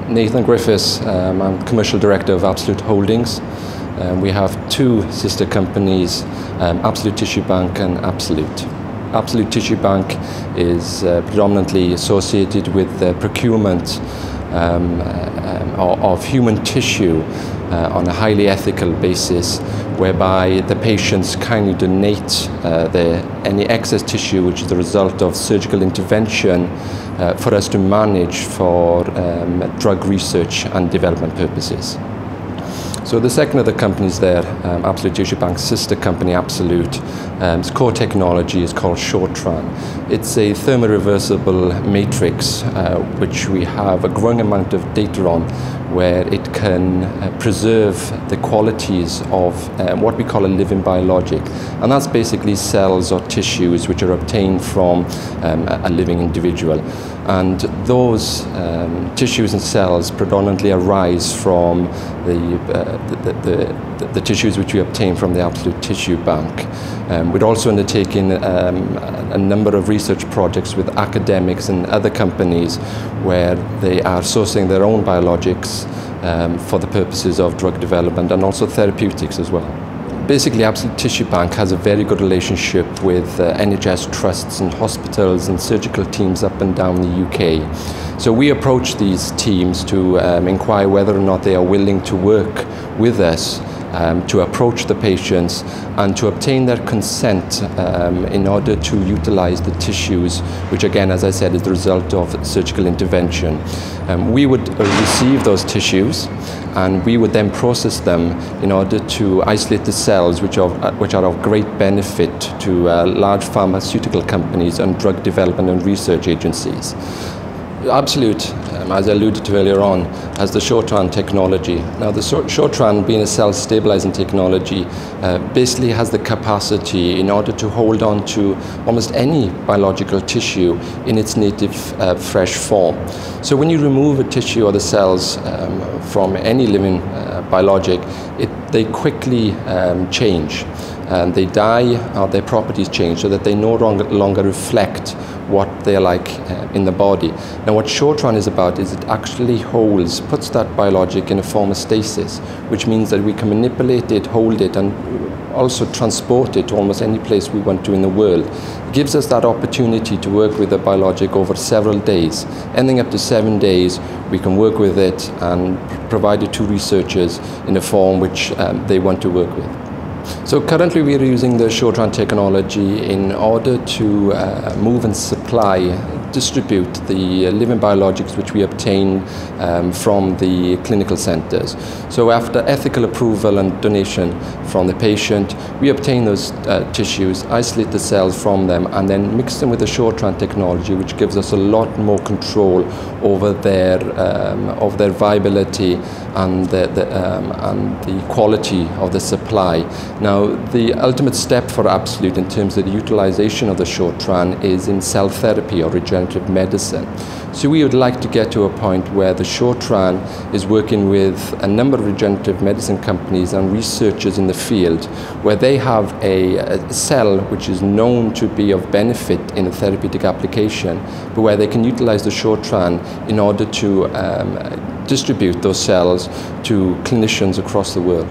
Nathan Griffiths. I'm Commercial Director of Abcellute Holdings. We have two sister companies, Abcellute Tissue Bank and Abcellute. Abcellute Tissue Bank is predominantly associated with the procurement of human tissue on a highly ethical basis, whereby the patients kindly donate any excess tissue which is the result of surgical intervention for us to manage for drug research and development purposes. So the second of the companies there, Abcellute Tissue Bank's sister company, Abcellute, its core technology is called Shortran. It's a thermoreversible matrix which we have a growing amount of data on, where it can preserve the qualities of what we call a living biologic. And that's basically cells or tissues which are obtained from a living individual. And those tissues and cells predominantly arise from the tissues which we obtain from the Abcellute Tissue Bank. We're also undertaking a number of research projects with academics and other companies where they are sourcing their own biologics for the purposes of drug development and also therapeutics as well. Basically, Abcellute Tissue Bank has a very good relationship with NHS trusts and hospitals and surgical teams up and down the UK. So we approach these teams to inquire whether or not they are willing to work with us to approach the patients and to obtain their consent in order to utilize the tissues, which again, as I said, is the result of surgical intervention. We would receive those tissues and we would then process them in order to isolate the cells which are of great benefit to large pharmaceutical companies and drug development and research agencies. Abcellute, as I alluded to earlier on, has the Shortran technology. Now, the Shortran, being a cell stabilizing technology, basically has the capacity in order to hold on to almost any biological tissue in its native fresh form. So when you remove a tissue or the cells from any living biologic, they quickly change. They die, or their properties change, so that they no longer reflect what they're like in the body. Now, what Shortran is about is it actually puts that biologic in a form of stasis, which means that we can manipulate it, hold it, and also transport it to almost any place we want to in the world. It gives us that opportunity to work with the biologic over several days. Ending up to 7 days, we can work with it and provide it to researchers in a form which they want to work with. So currently we are using the Shortran technology in order to move and distribute the living biologics which we obtain from the clinical centres. So after ethical approval and donation from the patient, we obtain those tissues, isolate the cells from them, and then mix them with the Shortran technology, which gives us a lot more control over their viability and the quality of the supply. Now, the ultimate step for Abcellute in terms of the utilization of the Shortran is in cell therapy or regenerative medicine. So we would like to get to a point where the Shortran is working with a number of regenerative medicine companies and researchers in the field, where they have a cell which is known to be of benefit in a therapeutic application, but where they can utilize the Shortran in order to distribute those cells to clinicians across the world.